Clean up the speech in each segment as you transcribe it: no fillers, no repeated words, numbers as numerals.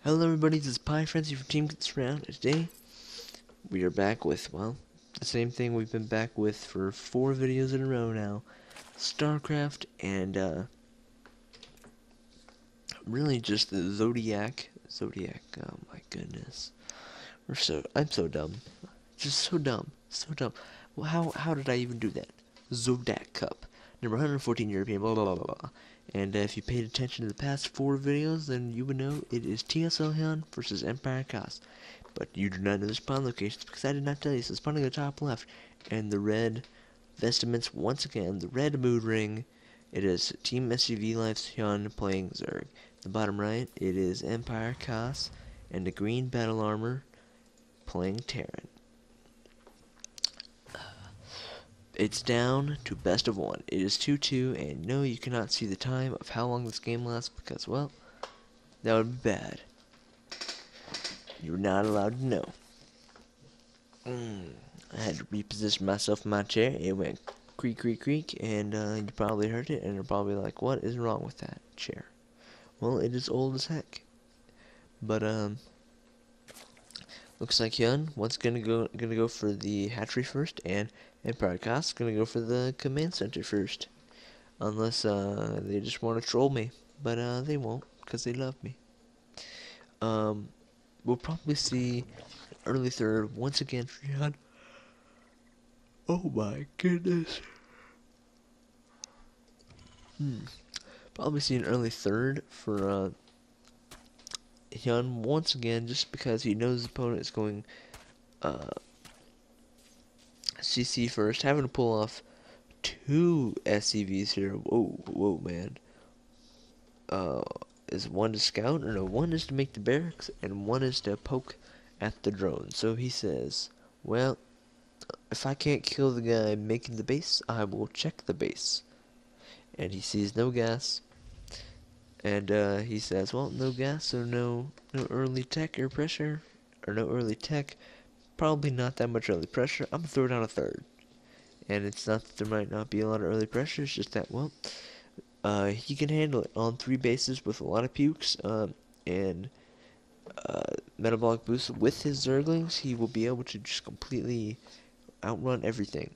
Hello everybody, this is Piefrenzy from Team Gets Round. Today, we are back with, well, the same thing we've been back with for 4 videos in a row now. StarCraft and, really just the ZOTAC. Oh my goodness. I'm so dumb. Just so dumb. So dumb. Well, how did I even do that? ZOTAC Cup. Number 114 European, blah blah blah blah blah. And if you paid attention to the past 4 videos, then you would know it is TSLHyun versus EmpireKas. But you do not know the spawn locations because I did not tell you. So spawning in the top left, and the red vestments once again, the red mood ring. It is Team SUV Life's Hyun playing Zerg. The bottom right, it is EmpireKas and the green battle armor playing Terran. It's down to best of 1. It is 2-2, and no, you cannot see the time of how long this game lasts because, well, that would be bad. You're not allowed to know. I had to reposition myself in my chair. It went creak, creak, creak, and you probably heard it, and you're probably like, what is wrong with that chair? Well, it is old as heck. But, looks like Hyun gonna go for the hatchery first, and EmpireKas gonna go for the command center first. Unless they just want to troll me, but they won't, because they love me. We'll probably see early third once again for Hyun. Oh my goodness. Probably see an early third for Hyun once again, just because he knows his opponent is going CC first, having to pull off 2 SCVs here. Whoa, man. Is one to scout, or no, one is to make the barracks, and one is to poke at the drone. So he says, well, if I can't kill the guy making the base, I will check the base. And he sees no gas, and he says, well, no gas, so no early tech or pressure, or no early tech, probably not that much early pressure. I'm gonna throw down a third. And it's not that there might not be a lot of early pressure, it's just that, well, he can handle it on 3 bases with a lot of pukes, and metabolic boost with his Zerglings. He will be able to just completely outrun everything.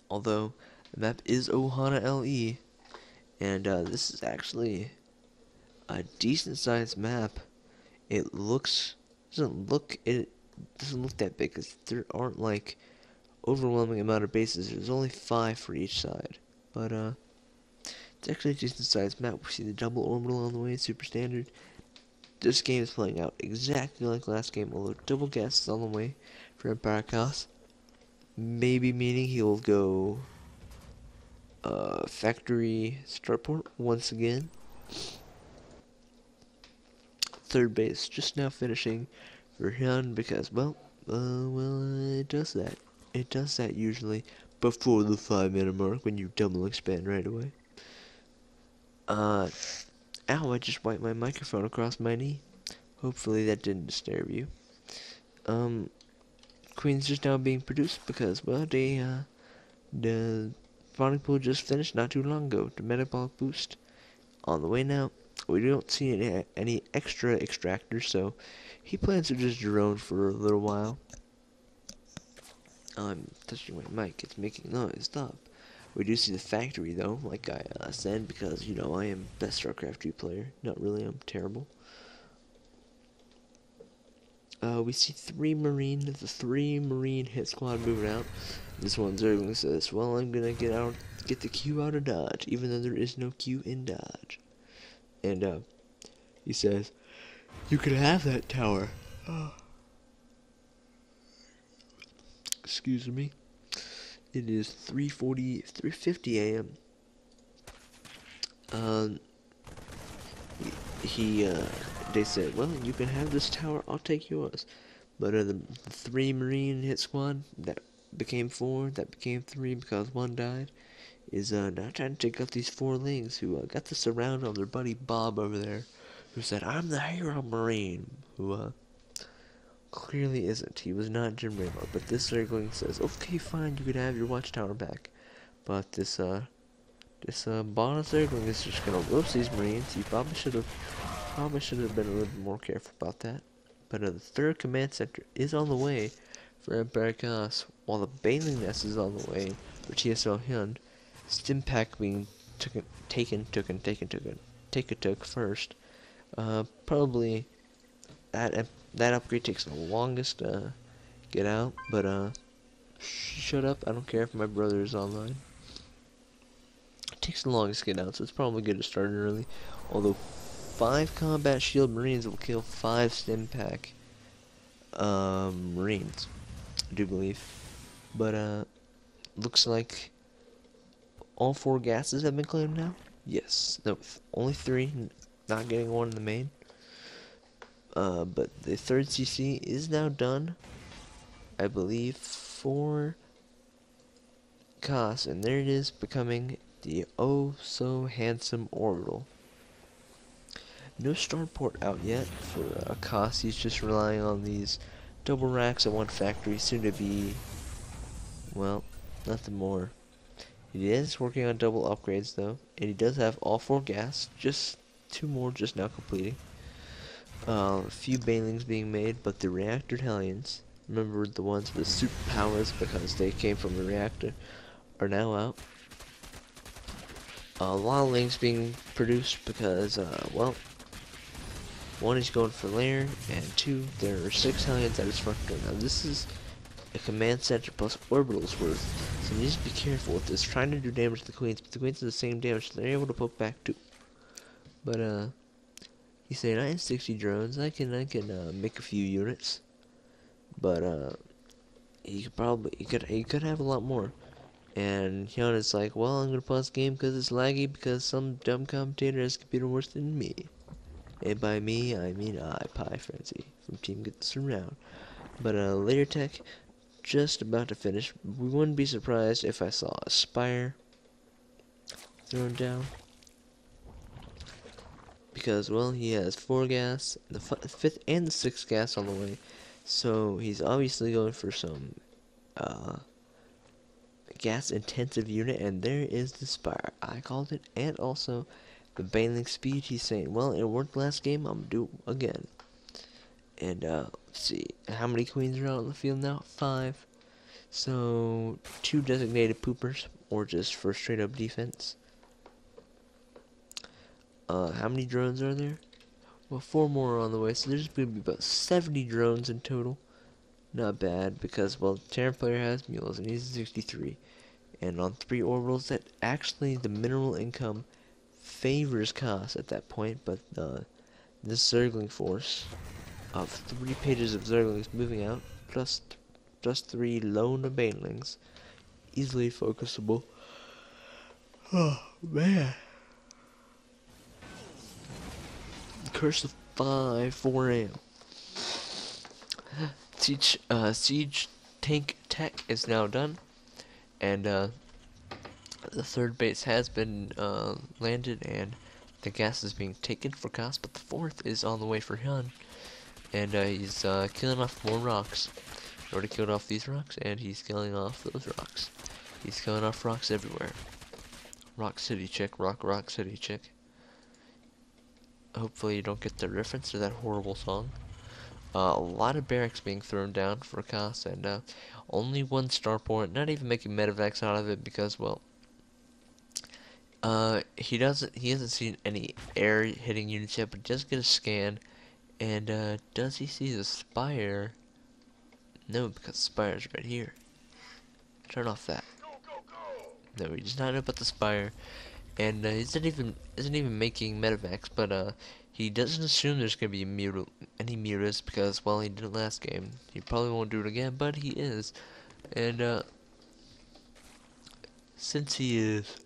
Although the map is Ohana LE, and this is actually a decent sized map. It doesn't look that big because there aren't like overwhelming amount of bases. There's only 5 for each side, but it's actually a decent sized map. We see the double orbital on the way, super standard. This game is playing out exactly like last game, although double gas is on the way for EmpireKas. Maybe meaning he'll go factory starport once again. Third base just now finishing for Hyun because, well, it does that. It does that usually before the 5-minute mark when you double expand right away. Ow, I just wiped my microphone across my knee. Hopefully that didn't disturb you. Queen's just now being produced because, well, the spawning pool just finished not too long ago. The metabolic boost on the way now. We don't see any extra extractors, so he plans to just drone for a little while. I'm touching my mic, it's making noise, stop. We do see the factory though, like I said, because, you know, I am best StarCraft 2 player. Not really, I'm terrible. We see the 3 Marine hit squad moving out. This one Zergling says, well, I'm gonna get the Q out of Dodge, even though there is no Q in Dodge. And, he says, you can have that tower. Excuse me. It is 3:50 a.m. They said, well, you can have this tower, I'll take yours. But the 3 Marine hit squad, that became 4, that became 3 because 1 died, is now trying to take out these 4 lings who got the surround on their buddy Bob over there, who said, I'm the hero Marine, who clearly isn't. He was not Jim Raymond, but this Zergling says, okay, fine, you could have your watchtower back. But this bonus Zergling is just gonna roast these Marines. He probably should have Probably should have been a little bit more careful about that. But the third command center is on the way for EmpireKas, while the Bailing Nest is on the way for TSLHyun. Stimpack being took first. Probably that upgrade takes the longest to get out, but shut up, I don't care if my brother is online. It takes the longest to get out, so it's probably good to start early. Although 5 combat shield marines will kill 5 Stimpack marines, I do believe. But looks like all 4 gases have been claimed now. Yes, no, only 3, not getting one in the main. But the third CC is now done, I believe, for Kas, and there it is, becoming the oh so handsome orbital. No starport out yet for Kas. He's just relying on these double racks at one factory, soon to be, well, nothing more. He is working on double upgrades though, and he does have all 4 gas, just 2 more just now completing. A few bailings being made, but the reactor Hellions, remember the ones with superpowers because they came from the reactor, are now out. A lot of links being produced because, well, 1 is going for lair, and 2, there are 6 Hellions at his front door. Now this is a command center plus orbitals worth, so you need to be careful with this, trying to do damage to the queens, but the queens do the same damage, so they're able to poke back too. But, he's saying, I have 60 drones, I can make a few units, but, he could have a lot more. And Hyun is like, well, I'm gonna pause the game because it's laggy because some dumb commentator has a computer worse than me. And by me, I mean Piefrenzy from Team Get This Around. But later tech, just about to finish. We wouldn't be surprised if I saw a spire thrown down. Because, well, he has 4 gas, the 5th and the 6th gas on the way. So he's obviously going for some gas intensive unit, and there is the spire. I called it, and also the bailing speed. He's saying, well, it worked last game, I'm gonna do it again. And let's see, how many queens are out in the field now? 5. So 2 designated poopers, or just for straight up defense. How many drones are there? Well, 4 more are on the way, so there's gonna be about 70 drones in total. Not bad, because, well, Terran player has mules, and he's 63. And on 3 orbitals, that actually the mineral income favors Kas at that point, but this Zergling force of 3 pages of Zerglings moving out, plus just 3 lone banelings, easily focusable. Oh man. Curse of 4 AM. Siege tank tech is now done, and the 3rd base has been landed, and the gas is being taken for Kas, but the 4th is on the way for Hyun, and he's killing off more rocks. He already killed off these rocks, and he's killing off those rocks. He's killing off rocks everywhere. Rock City chick, rock city chick. Hopefully you don't get the reference to that horrible song. A lot of barracks being thrown down for Kas, and only 1 starport, not even making medevacs out of it because, well, he hasn't seen any air hitting units yet, but he does get a scan, and does he see the spire? No, because the spire's right here. Turn off that. No, he does not know about the spire, and he isn't even making medevacs, but he doesn't assume there's gonna be any mutas because, well, he did it last game. He probably won't do it again, but he is, and since he is,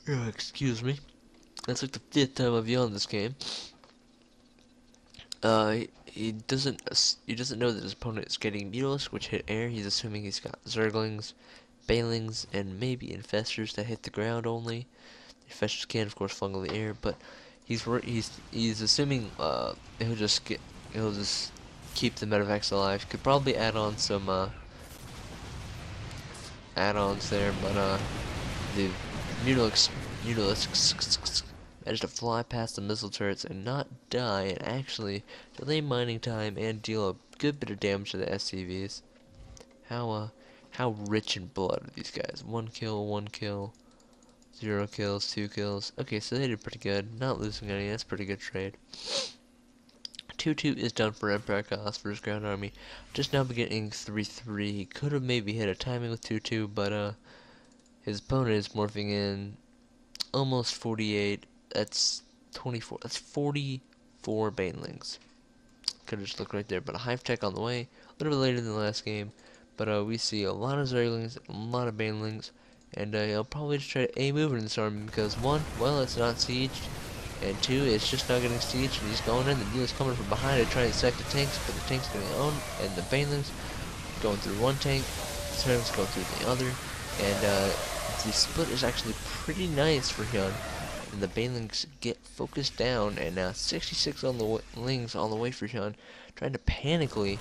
excuse me, that's like the 5th time I've yelled in this game. He doesn't know that his opponent is getting Mutalisk, which hit air. He's assuming he's got Zerglings, Bailings, and maybe Infestors that hit the ground only. Infestors can, of course, fungal the air, but he's assuming he'll just keep the medevacs alive. Could probably add on some add-ons there, but the Mutalisk you know, managed to fly past the missile turrets and not die, and actually delay mining time and deal a good bit of damage to the SCVs. How rich in blood are these guys? 1 kill, 0 kills, 2 kills. Okay, so they did pretty good. Not losing any, that's a pretty good trade. 2-2 is done for EmpireKas versus Ground Army. Just now beginning 3-3. He could have maybe hit a timing with 2-2, but his opponent is morphing in almost 48. That's 24. That's 44 banelings. Could have just looked right there, but a hive tech on the way. A little bit later than the last game. But we see a lot of zerglings, a lot of banelings, and he'll probably just try to A-move in this army because 1, well, it's not sieged, and 2, it's just not getting sieged, and he's going in. The Neil's coming from behind to try and sack the tanks, but the tank's getting owned, and the banelings going through one tank, the zerglings going through the other, and the split is actually pretty nice for Hyun. And the banelings get focused down, and now 66 on the lings on the way for Hyun, trying to panically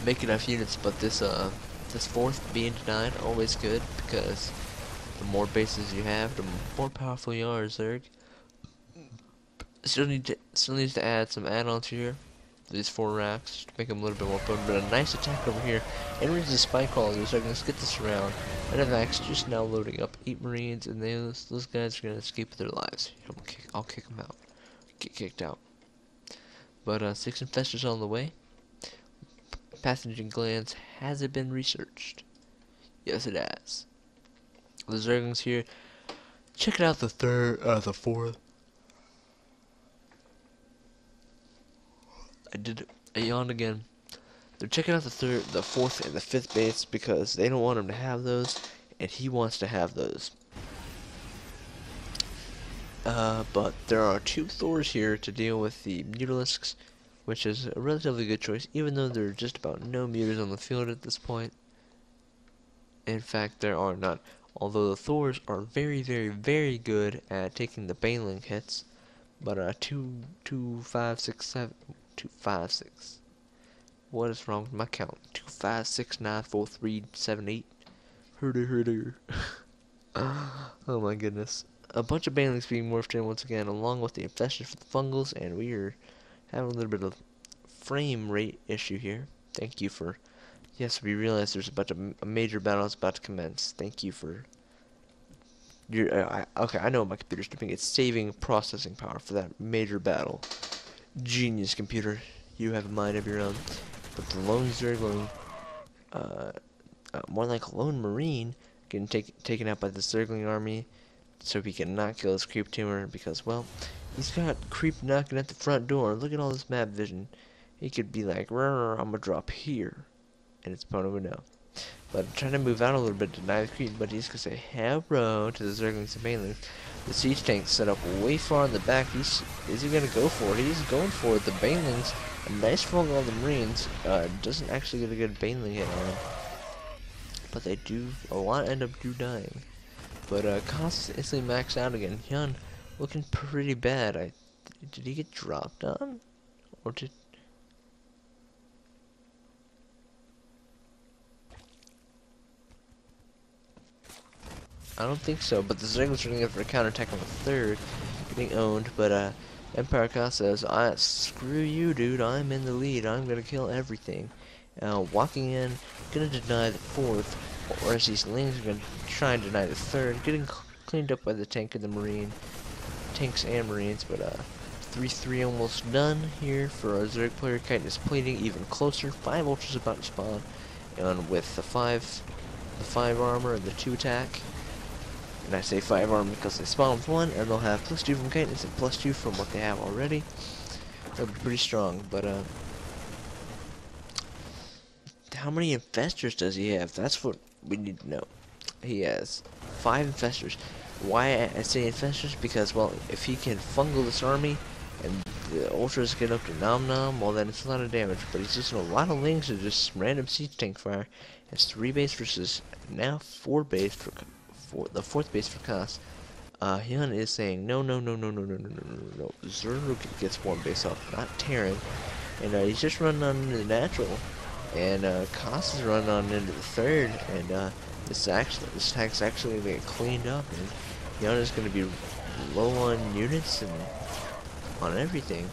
make enough units, but this fourth being denied, always good, because the more bases you have, the more powerful you are, Zerg. Still needs to add some add-ons here. These 4 racks to make them a little bit more potent, but a nice attack over here. Enters the spy crawlers, so let's get this around. Medevac's just now loading up 8 Marines, and those guys are gonna escape with their lives. I'll kick them out. Get kicked out. But 6 infestors on the way. Passaging glands, has it been researched? Yes, it has. The Zerglings here. Check out the fourth. I yawned again. They're checking out the 4th, and the 5th base because they don't want him to have those, and he wants to have those. But there are 2 Thors here to deal with the Mutalisks, which is a relatively good choice, even though there are just about no muters on the field at this point. In fact, there are not. Although the Thors are very, very, very good at taking the baneling hits, but 2, 5, 6, 7, 2, 5, 6. What is wrong with my count? 2, 5, 6, 9, 4, 3, 7, 8. Herder. Oh my goodness. A bunch of banelings being morphed in once again, along with the infestation for the fungals, and we are having a little bit of frame rate issue here. Thank you for... Yes, we realize there's a bunch of major battles about to commence. Thank you for... Okay, I know what my computer's doing. It's saving processing power for that major battle. Genius computer. You have a mind of your own. But the lone Zergling, more like a lone Marine, getting taken out by the Zergling army, so he can not kill his creep tumor, because, well, he's got creep knocking at the front door. Look at all this map vision. He could be like, I'm gonna drop here, and his opponent would know. But trying to move out a little bit to deny the creep, but he's gonna say, hello to the Zerglings and Banelings. The siege tank's set up way far in the back. Is he gonna go for it? He's going for it. The Banelings, a nice fungal on the Marines, doesn't actually get a good Baneling hit on him. But they do, a lot end up dying. But Kas is instantly maxed out again. Hyun looking pretty bad. Did he get dropped on? Or did... I don't think so, but the Zerglings are going to go for a counterattack on the 3rd, getting owned, but EmpireKas says, screw you, dude, I'm in the lead, I'm going to kill everything. Walking in, going to deny the 4th, whereas these lings are going to try and deny the 3rd, getting cleaned up by the tank and the Marine, tanks and Marines, but 3-3 almost done here for our Zerg player. Chitin is plating even closer, 5 ultras about to spawn, and with the 5 armor and the 2 attack. And I say 5 armor because they spawn with 1, and they'll have +2 from Chitinous and +2 from what they have already. They'll be pretty strong, but how many infestors does he have? That's what we need to know. He has 5 infestors. Why I say infestors? Because, well, if he can fungal this army, and the ultras get up to nom nom, well then it's a lot of damage. But he's just a lot of lings to just random siege tank fire. It's 3 base versus now 4 base for the 4th base for Kas. Hyun is saying no. Zerg gets 1 base off, not Terran, and he's just running on into the natural, and Kas is running on into the 3rd, and this attack's actually gonna get cleaned up, and Hyun is gonna be low on units and on everything.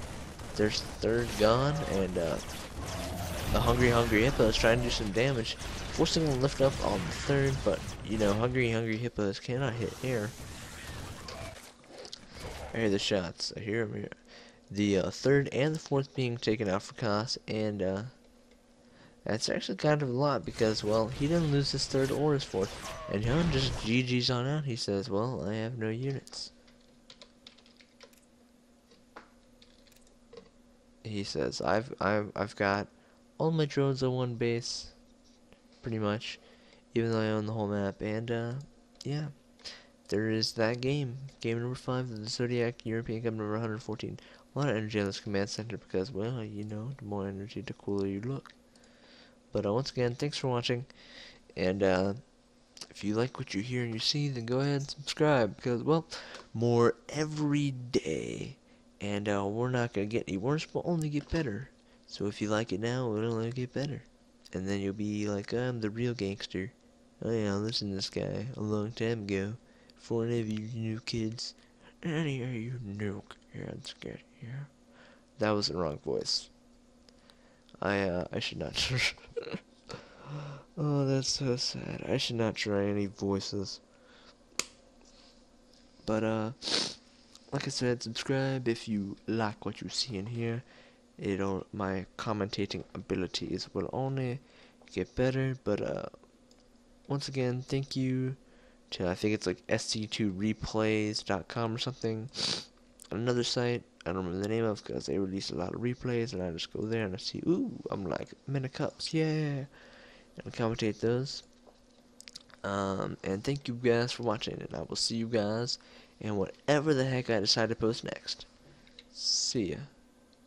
There's third gone, and the Hungry Hippo is trying to do some damage, forcing him to lift up on the third, but you know, Hungry Hippos cannot hit air. I hear the shots. I hear them here. The third and the fourth being taken out for Kas, and that's actually kind of a lot because, well, he didn't lose his third or his fourth, and Hyun just GG's on out. He says, well, I have no units. He says, I've got all my drones on one base, pretty much, even though I own the whole map, and yeah. There is that game. Game number 5 of the ZOTAC European Cup number 114. A lot of energy on this command center because, well, you know, the more energy, the cooler you look. But once again, thanks for watching. And if you like what you hear and you see, then go ahead and subscribe because, well, more every day. And we're not going to get any worse, we'll only get better. So if you like it now, it'll only get better. And then you'll be like, I'm the real gangster. Oh yeah, listen to this guy a long time ago. For any of you new kids, any of you new kids get here. That was the wrong voice. I should not. Oh, that's so sad. I should not try any voices. But like I said, subscribe if you like what you see in here. My commentating abilities will only get better. But once again, thank you. I think it's like sc2replays.com or something. Another site I don't remember the name of because they release a lot of replays, and I just go there and I see, ooh, I'm like many cups, yeah, and commentate those. And thank you guys for watching, and I will see you guys in whatever the heck I decide to post next. See ya.